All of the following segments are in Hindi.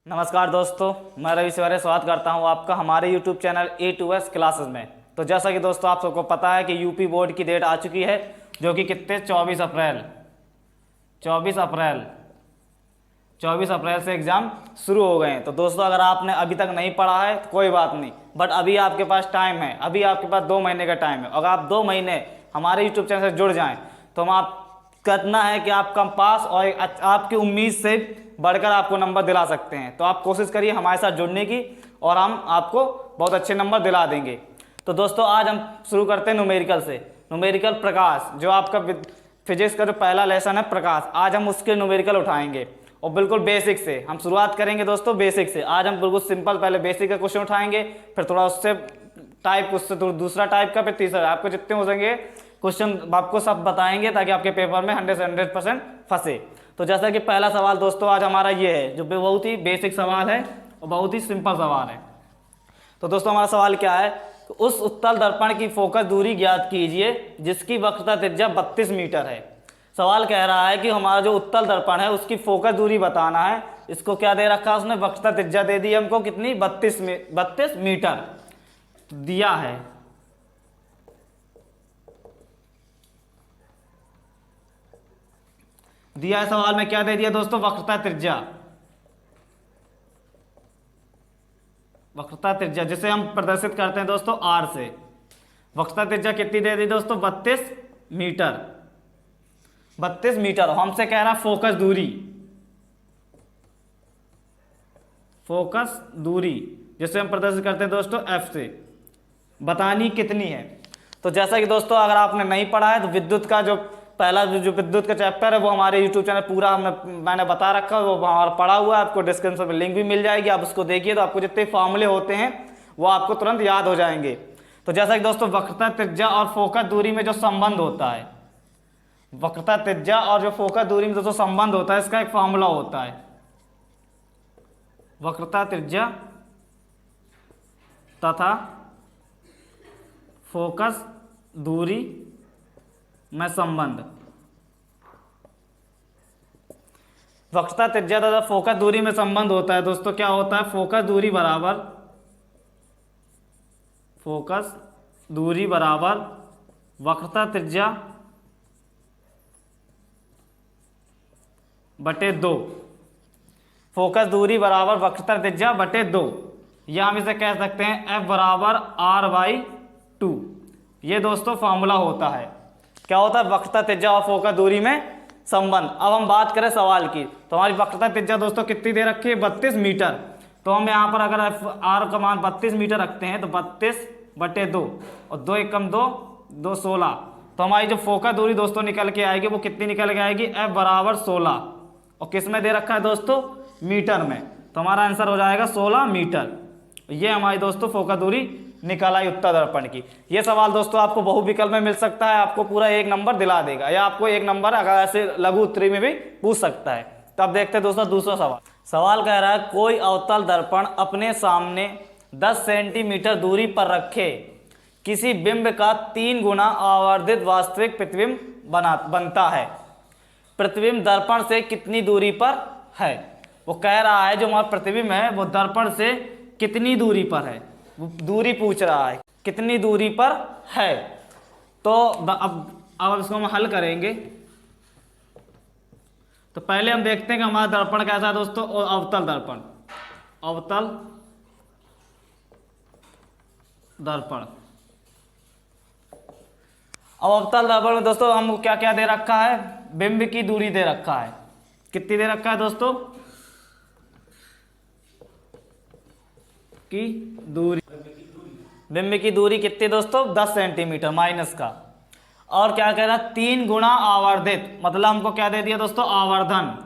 नमस्कार दोस्तों, मैं रवि सवारे स्वागत करता हूं आपका हमारे YouTube चैनल A2S क्लासेस में। तो जैसा कि दोस्तों आप सबको पता है कि यूपी बोर्ड की डेट आ चुकी है, जो कि कितने 24 अप्रैल से एग्ज़ाम शुरू हो गए हैं। तो दोस्तों अगर आपने अभी तक नहीं पढ़ा है तो कोई बात नहीं, बट अभी आपके पास टाइम है, अभी आपके पास 2 महीने का टाइम है। अगर आप 2 महीने हमारे यूट्यूब चैनल से जुड़ जाएँ तो हम आप करना है कि आप कम पास और आपकी उम्मीद से बढ़कर आपको नंबर दिला सकते हैं। तो आप कोशिश करिए हमारे साथ जुड़ने की और हम आपको बहुत अच्छे नंबर दिला देंगे। तो दोस्तों आज हम शुरू करते हैं न्यूमेरिकल से। न्यूमेरिकल प्रकाश, जो आपका फिजिक्स का जो पहला लेसन है प्रकाश, आज हम उसके न्यूमेरिकल उठाएंगे और बिल्कुल बेसिक से हम शुरुआत करेंगे दोस्तों। बेसिक से आज हम बिल्कुल सिंपल पहले बेसिक का क्वेश्चन उठाएंगे, फिर थोड़ा उससे टाइप, उससे दूसरा टाइप का, फिर तीसरा। आपको जितने हो सकेंगे क्वेश्चन आपको सब बताएंगे ताकि आपके पेपर में 100% फंसे। तो जैसा कि पहला सवाल दोस्तों आज हमारा ये है, जो बहुत ही बेसिक सवाल है और बहुत ही सिंपल सवाल है। तो दोस्तों हमारा सवाल क्या है, उस उत्तल दर्पण की फोकस दूरी ज्ञात कीजिए जिसकी वक्रता त्रिज्या 32 मीटर है। सवाल कह रहा है कि हमारा जो उत्तल दर्पण है उसकी फोकस दूरी बताना है। इसको क्या दे रखा है उसने, वक्रता त्रिज्या दे दी हमको कितनी, 32 मीटर दिया है। दिया है सवाल में, क्या दे दिया दोस्तों, वक्रता त्रिज्या। वक्रता त्रिज्या जिसे हम प्रदर्शित करते हैं दोस्तों आर से। वक्रता त्रिज्या कितनी दे दी दोस्तों, 32 मीटर। 32 मीटर हमसे कह रहा फोकस दूरी, फोकस दूरी जिसे हम प्रदर्शित करते हैं दोस्तों एफ से, बतानी कितनी है। तो जैसा कि दोस्तों अगर आपने नहीं पढ़ा है तो विद्युत का जो पहला जो विद्युत का चैप्टर है वो हमारे यूट्यूब चैनल पूरा मैंने बता रखा है, वो हमारा पढ़ा हुआ है। आपको डिस्क्रिप्शन में लिंक भी मिल जाएगी, आप उसको देखिए तो आपको जितने फॉर्मूले होते हैं वो आपको तुरंत याद हो जाएंगे। तो जैसा कि दोस्तों वक्रता त्रिज्या और फोकस दूरी में जो संबंध होता है, वक्रता त्रिज्या और जो फोकस दूरी में दोस्तों संबंध होता है, इसका एक फॉर्मूला होता है, वक्रता त्रिज्या तथा फोकस दूरी में संबंध। वक्रता त्रिज्या तथा फोकस दूरी में संबंध होता है दोस्तों, क्या होता है, फोकस दूरी बराबर वक्रता त्रिज्या बटे 2। फोकस दूरी बराबर वक्रता त्रिज्या बटे 2, या हम इसे कह सकते हैं F बराबर R/2। ये दोस्तों फॉर्मूला होता है, क्या होता है, वक्रता त्रिज्या और फोकस दूरी में संबंध। अब हम बात करें सवाल की, तो हमारी वक्रता त्रिज्या दोस्तों कितनी दे रखी है, 32 मीटर। तो हम यहाँ पर अगर R का मान 32 मीटर रखते हैं तो 32 बटे 2 और 2 एकम 2, 2 16। तो हमारी जो फोकस दूरी दोस्तों निकल के आएगी वो कितनी निकल के आएगी, F बराबर 16। और किस में दे रखा है दोस्तों, मीटर में। तो हमारा आंसर हो जाएगा 16 मीटर। ये हमारी दोस्तों फोकस दूरी निकल आई उत्तल दर्पण की। ये सवाल दोस्तों आपको बहुविकल्प में मिल सकता है, आपको पूरा 1 नंबर दिला देगा, या आपको 1 नंबर अगर ऐसे लघु उत्तरी में भी पूछ सकता है। तो अब देखते हैं दोस्तों दूसरा सवाल। सवाल कह रहा है कोई अवतल दर्पण अपने सामने 10 सेंटीमीटर दूरी पर रखे किसी बिंब का 3 गुना आवर्धित वास्तविक प्रतिबिंब बनता है। प्रतिबिंब दर्पण से कितनी दूरी पर है। वो कह रहा है जो हमारा प्रतिबिंब है वो दर्पण से कितनी दूरी पर है, वो दूरी पूछ रहा है कितनी दूरी पर है। तो अब इसको हम हल करेंगे। तो पहले हम देखते हैं कि हमारा दर्पण कैसा है दोस्तों, अवतल दर्पण। अवतल दर्पण, अब अवतल दर्पण में दोस्तों हमको क्या क्या दे रखा है, बिंब की दूरी दे रखा है। कितनी दे रखा है दोस्तों, की दूरी, बिंब की दूरी कितनी दोस्तों, 10 सेंटीमीटर माइनस का। और क्या कह रहा है, 3 गुना आवर्धित, मतलब हमको क्या दे दिया दोस्तों, आवर्धन।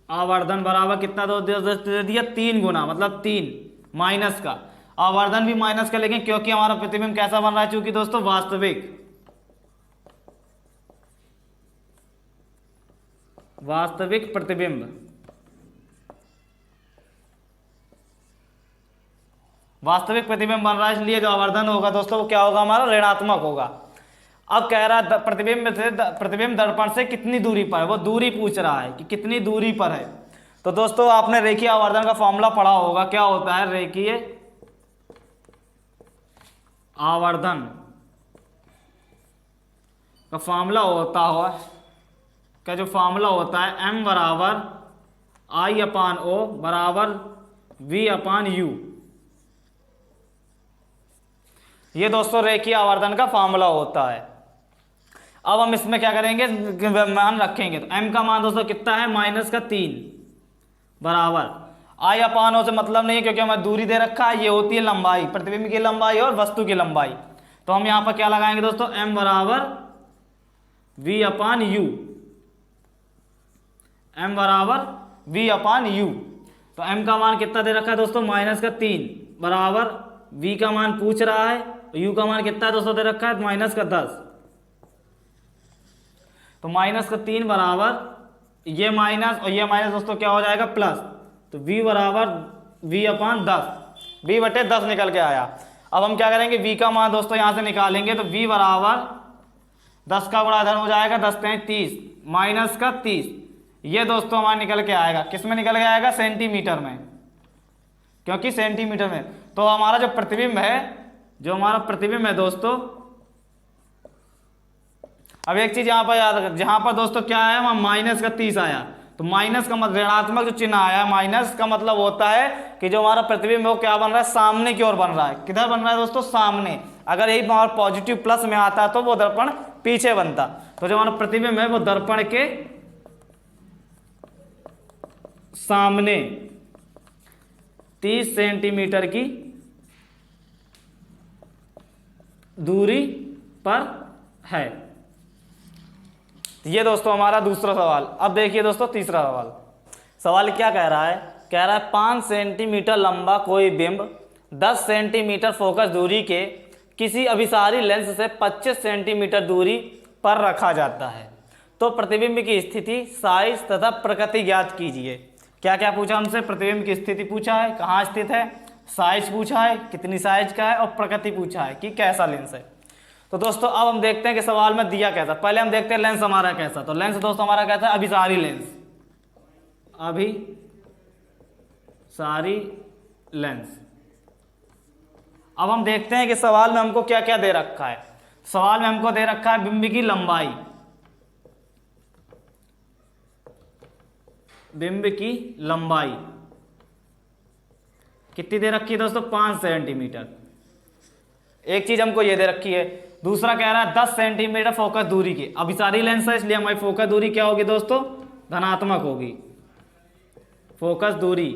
आवर्धन बराबर कितना दे दिया, 3 गुना, मतलब 3 माइनस का। आवर्धन भी माइनस का, लेकिन क्योंकि हमारा प्रतिबिंब कैसा बन रहा है, चूंकि दोस्तों वास्तविक प्रतिबिंब, वास्तविक प्रतिबिंब बन रहा है, इसलिए जो आवर्धन होगा दोस्तों वो क्या होगा, हमारा ऋणात्मक होगा। अब कह रहा है प्रतिबिंब दर्पण से कितनी दूरी पर है, वो दूरी पूछ रहा है कि कितनी दूरी पर है। तो दोस्तों आपने रेखीय आवर्धन का फॉर्मूला पढ़ा होगा, क्या होता है रेखीय आवर्धन का फॉर्मूला होता है, का जो फॉर्मूला होता है m बराबर I अपान O बराबर V अपान U। ये दोस्तों रेखीय आवर्धन का फॉर्मूला होता है। अब हम इसमें क्या करेंगे, मान रखेंगे। तो m का मान दोस्तों कितना है, -3 बराबर I अपान O से मतलब नहीं है क्योंकि हमें दूरी दे रखा है, ये होती है लंबाई, प्रतिबिंब की लंबाई और वस्तु की लंबाई। तो हम यहाँ पर क्या लगाएंगे दोस्तों, m बराबर V अपान U, m बराबर V अपान U। तो m का मान कितना दे रखा है दोस्तों, -3 बराबर V का मान पूछ रहा है, U का मान कितना है दोस्तों दे रखा है, -10। तो -3 बराबर ये माइनस और ये माइनस दोस्तों क्या हो जाएगा, प्लस। तो V बराबर V अपान 10, V बटे 10 निकल के आया। अब हम क्या करेंगे, V का मान दोस्तों यहाँ से निकालेंगे। तो V बराबर 10 का गुणा इधर हो जाएगा, 10 × 30 -30। ये दोस्तों हमारा निकल के आएगा, किस में निकल के आएगा, सेंटीमीटर में, क्योंकि सेंटीमीटर में। तो हमारा जो प्रतिबिंब है, जो हमारा प्रतिबिंब है दोस्तों, अब एक चीज यहाँ पर याद रखें, जहां पर दोस्तों क्या आया, वहां -30 आया। तो माइनस का मतलब ऋणात्मक जो चिन्ह आया, माइनस का मतलब होता है कि जो हमारा प्रतिबिंब है वो क्या बन रहा है, सामने की ओर बन रहा है। किधर बन रहा है दोस्तों, सामने। अगर यही हमारा पॉजिटिव प्लस में आता तो वो दर्पण पीछे बनता। तो जो हमारा प्रतिबिंब है वो दर्पण के सामने 30 सेंटीमीटर की दूरी पर है। ये दोस्तों हमारा दूसरा सवाल। अब देखिए दोस्तों तीसरा सवाल। सवाल क्या कह रहा है, कह रहा है 5 सेंटीमीटर लंबा कोई बिंब 10 सेंटीमीटर फोकस दूरी के किसी अभिसारी लेंस से 25 सेंटीमीटर दूरी पर रखा जाता है, तो प्रतिबिंब की स्थिति, साइज तथा प्रकृति ज्ञात कीजिए। क्या क्या पूछा हमसे, प्रतिबिंब की स्थिति पूछा है, कहाँ स्थित है, साइज पूछा है, कितनी साइज का है, और प्रकृति पूछा है कि कैसा लेंस है। तो दोस्तों अब हम देखते हैं कि सवाल में दिया कैसा। पहले हम देखते हैं लेंस हमारा कैसा। तो लेंस दोस्तों हमारा कैसा है, अभिसारी लेंस, अभिसारी लेंस। अब हम देखते हैं कि सवाल में हमको क्या क्या दे रखा है। सवाल में हमको दे रखा है बिंब की लंबाई, बिंब की लंबाई कितनी दे रखी है दोस्तों, 5 सेंटीमीटर। एक चीज हमको ये दे रखी है। दूसरा कह रहा है 10 सेंटीमीटर फोकस दूरी की, अभिसारी लेंस है इसलिए हमारी फोकस दूरी क्या होगी दोस्तों, धनात्मक होगी। फोकस दूरी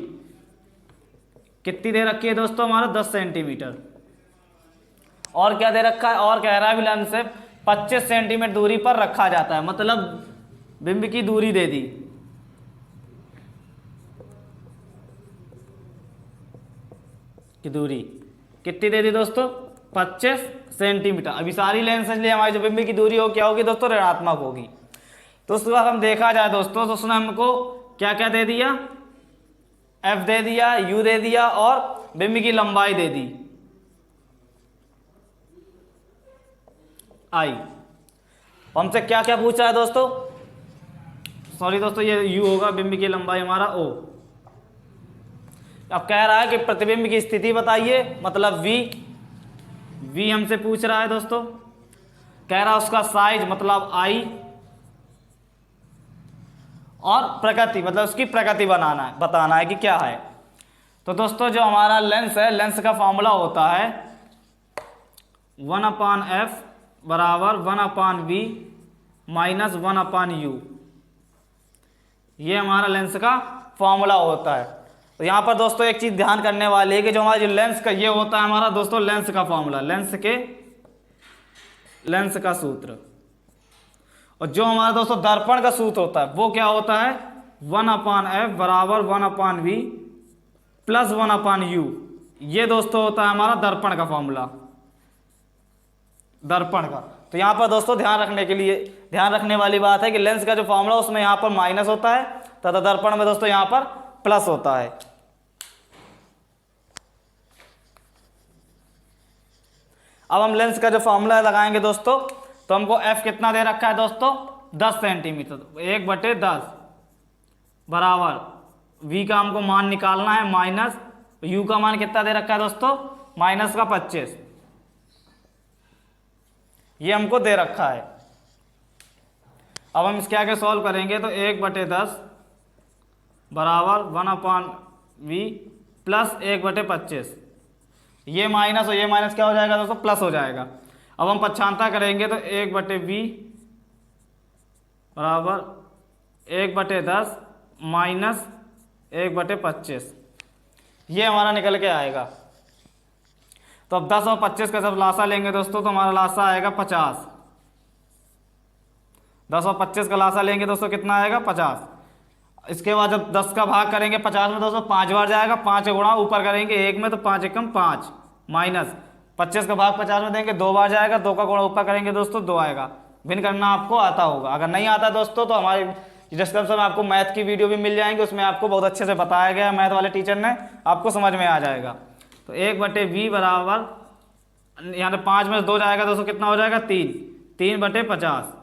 कितनी दे रखी है दोस्तों, हमारा 10 सेंटीमीटर। और क्या दे रखा है, और कह रहा है लेंस से 25 सेंटीमीटर दूरी पर रखा जाता है, मतलब बिंब की दूरी दे दी। की दूरी कितनी दे दी दोस्तों, 25 सेंटीमीटर। अभिसारी लेंस से इसलिए हमारी जो बिंब की दूरी हो क्या होगी दोस्तों, ऋणात्मक होगी। तो उसके बाद हम देखा जाए दोस्तों, तो उसने हमको क्या क्या दे दिया, F दे दिया, U दे दिया और बिंब की लंबाई दे दी I। हमसे क्या क्या पूछा है दोस्तों, सॉरी दोस्तों ये U होगा, बिंब की लंबाई हमारा O। अब कह रहा है कि प्रतिबिंब की स्थिति बताइए, मतलब V हमसे पूछ रहा है दोस्तों। कह रहा है उसका साइज मतलब I, और प्रकृति मतलब उसकी प्रकृति बताना है कि क्या है। तो दोस्तों जो हमारा लेंस है, लेंस का फॉर्मूला होता है 1/f बराबर 1/v माइनस 1/u। ये हमारा लेंस का फॉर्मूला होता है। तो यहाँ पर दोस्तों एक चीज ध्यान करने वाली है कि जो हमारा जो लेंस का ये होता है हमारा दोस्तों लेंस का फॉर्मूला, लेंस का सूत्र। और जो हमारा दोस्तों दर्पण का सूत्र होता है वो क्या होता है, 1/f बराबर 1/v प्लस 1/u। ये दोस्तों होता है हमारा दर्पण का फॉर्मूला, दर्पण का। तो यहाँ पर दोस्तों ध्यान रखने वाली बात है कि लेंस का जो फॉर्मूला उसमें यहाँ पर माइनस होता है तथा दर्पण में दोस्तों यहाँ पर प्लस होता है। अब हम लेंस का जो फॉर्मूला लगाएंगे दोस्तों, तो हमको f कितना दे रखा है दोस्तों, 10 सेंटीमीटर, 1/10 बराबर v का हमको मान निकालना है माइनस, u का मान कितना दे रखा है दोस्तों, माइनस का 25, ये हमको दे रखा है। अब हम इसके आगे सॉल्व करेंगे तो 1/10 बराबर 1/v प्लस 1/25, ये माइनस और ये माइनस क्या हो जाएगा दोस्तों, प्लस हो जाएगा। अब हम पक्षांतर करेंगे तो 1/v बराबर 1/10 माइनस 1/25, ये हमारा निकल के आएगा। तो अब 10 और 25 का जब लासा लेंगे दोस्तों तो हमारा लासा आएगा 50। 10 और 25 का लासा लेंगे दोस्तों कितना आएगा, 50। इसके बाद जब 10 का भाग करेंगे 50 में दोस्तों 5 बार जाएगा, 5 का गुणा ऊपर करेंगे 1 में तो 5 एकम 5 माइनस 25 का भाग 50 में देंगे 2 बार जाएगा, 2 का गुणा ऊपर करेंगे दोस्तों 2 आएगा। भिन्न करना आपको आता होगा, अगर नहीं आता दोस्तों तो हमारे डिस्क्रिप्शन में आपको मैथ की वीडियो भी मिल जाएंगी, उसमें आपको बहुत अच्छे से बताया गया है मैथ वाले टीचर ने, आपको समझ में आ जाएगा। तो 1/v बराबर यहाँ पे 5 में 2 जाएगा दोस्तों कितना हो जाएगा, 3/50।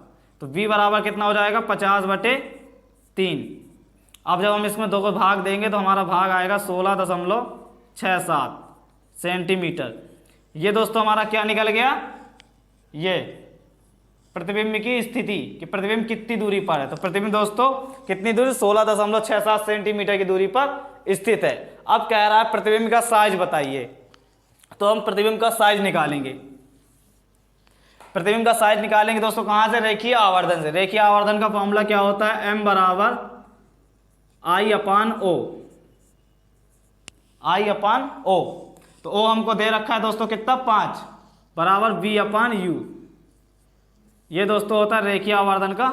तो v बराबर कितना हो जाएगा, 50/3। अब जब हम इसमें 2 को भाग देंगे तो हमारा भाग आएगा 16.67 सेंटीमीटर। ये दोस्तों हमारा क्या निकल गया, ये प्रतिबिंब की स्थिति कि प्रतिबिंब कितनी दूरी पर है। तो प्रतिबिंब दोस्तों कितनी दूरी, 16.67 सेंटीमीटर की दूरी पर स्थित है। अब कह रहा है प्रतिबिंब का साइज बताइए, तो हम प्रतिबिंब का साइज निकालेंगे। प्रतिबिंब का साइज निकालेंगे दोस्तों कहाँ से, रेखीय आवर्धन से। रेखीय आवर्धन का फॉर्मूला क्या होता है, m बराबर I/O, I/O। तो O हमको दे रखा है दोस्तों कितना, 5 बराबर V/U। ये दोस्तों होता है रेखीय आवर्धन का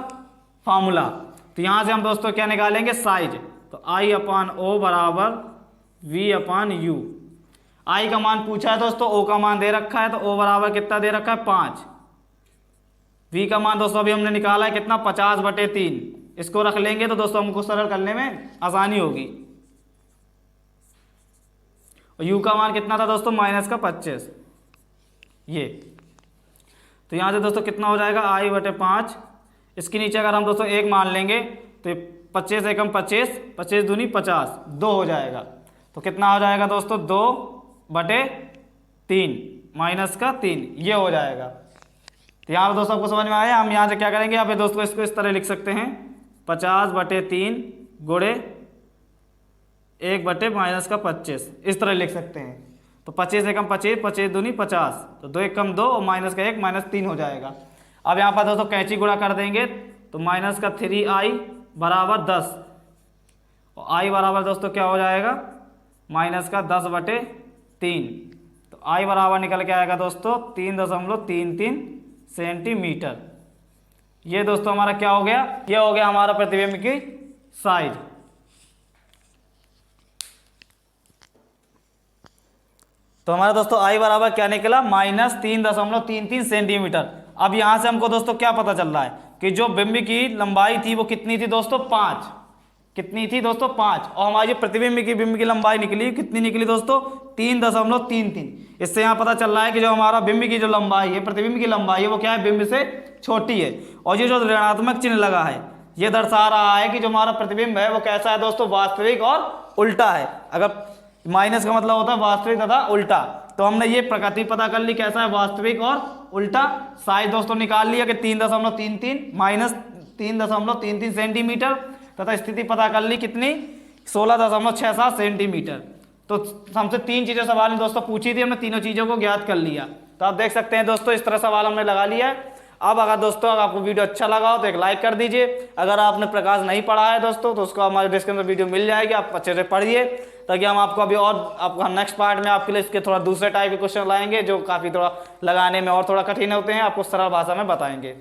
फॉर्मूला। तो यहां से हम दोस्तों क्या निकालेंगे, साइज। तो I/O बराबर V/U। I का मान पूछा है दोस्तों, O का मान दे रखा है, तो O बराबर कितना दे रखा है, 5। V का मान दोस्तों अभी हमने निकाला है कितना, 50/3। इसको रख लेंगे तो दोस्तों हमको सरल करने में आसानी होगी। और U का मान कितना था दोस्तों, माइनस का 25। ये तो यहाँ से दोस्तों कितना हो जाएगा, I/5। इसके नीचे अगर हम दोस्तों 1 मान लेंगे तो 25 एकम 25, 25 दूनी 50, 2 हो जाएगा। तो कितना हो जाएगा दोस्तों, 2/3 माइनस का 3, ये हो जाएगा। तो यहाँ पर दोस्तों आपको समझ में आया। हम यहाँ से क्या करेंगे, यहाँ पे दोस्तों इसको इस तरह लिख सकते हैं, 50/3 गुणे 1/-25, इस तरह लिख सकते हैं। तो 25 एकम 25, 25 दूनी 50, तो 2 एकम 2 और माइनस का 1 -3 हो जाएगा। अब यहाँ पर दोस्तों कैंची गुणा कर देंगे तो माइनस का 3i बराबर 10, और i बराबर दोस्तों क्या हो जाएगा, माइनस का 10/3। तो i बराबर निकल के आएगा दोस्तों 3.33 सेंटीमीटर। ये दोस्तों हमारा क्या हो गया, ये हो गया हमारा प्रतिबिंब की साइज। तो हमारा दोस्तों i बराबर क्या निकला, -3.33 सेंटीमीटर। अब यहां से हमको दोस्तों क्या पता चल रहा है कि जो बिंब की लंबाई थी वो कितनी थी दोस्तों, 5। कितनी थी दोस्तों, 5। और हमारी प्रतिबिंब की बिंब की लंबाई निकली, कितनी निकली दोस्तों, 3.33। इससे यहाँ पता चल रहा है कि जो हमारा बिंब की जो लंबाई है, प्रतिबिंब की लंबाई है, वो क्या है, बिंब से छोटी है। और ये जो ऋणात्मक चिन्ह लगा है ये दर्शा रहा है कि जो हमारा प्रतिबिंब है वो कैसा है दोस्तों, वास्तविक और उल्टा है। अगर माइनस का मतलब होता है वास्तविक तथा उल्टा, तो हमने ये प्रकृति पता कर ली कैसा है, वास्तविक और उल्टा। साइज दोस्तों निकाल लिया कि 3.33 माइनस 3.33 सेंटीमीटर, तथा स्थिति पता कर ली कितनी, 16.67 सेंटीमीटर। तो हमसे 3 चीजें सवाल में दोस्तों पूछी थी, हमने तीनों चीजों को ज्ञात कर लिया। तो आप देख सकते हैं दोस्तों इस तरह सवाल हमने लगा लिया है। अब अगर दोस्तों अगर आपको वीडियो अच्छा लगा हो तो एक लाइक कर दीजिए। अगर आपने प्रकाश नहीं पढ़ा है दोस्तों तो उसको हमारे डिस्क्रिप्शन में वीडियो मिल जाएगी, आप अच्छे से पढ़िए, ताकि हम आपको अभी और आपको नेक्स्ट पार्ट में आपके लिए इसके थोड़ा दूसरे टाइप के क्वेश्चन लाएंगे जो काफ़ी थोड़ा लगाने में और थोड़ा कठिन होते हैं, आपको सरल भाषा में बताएंगे।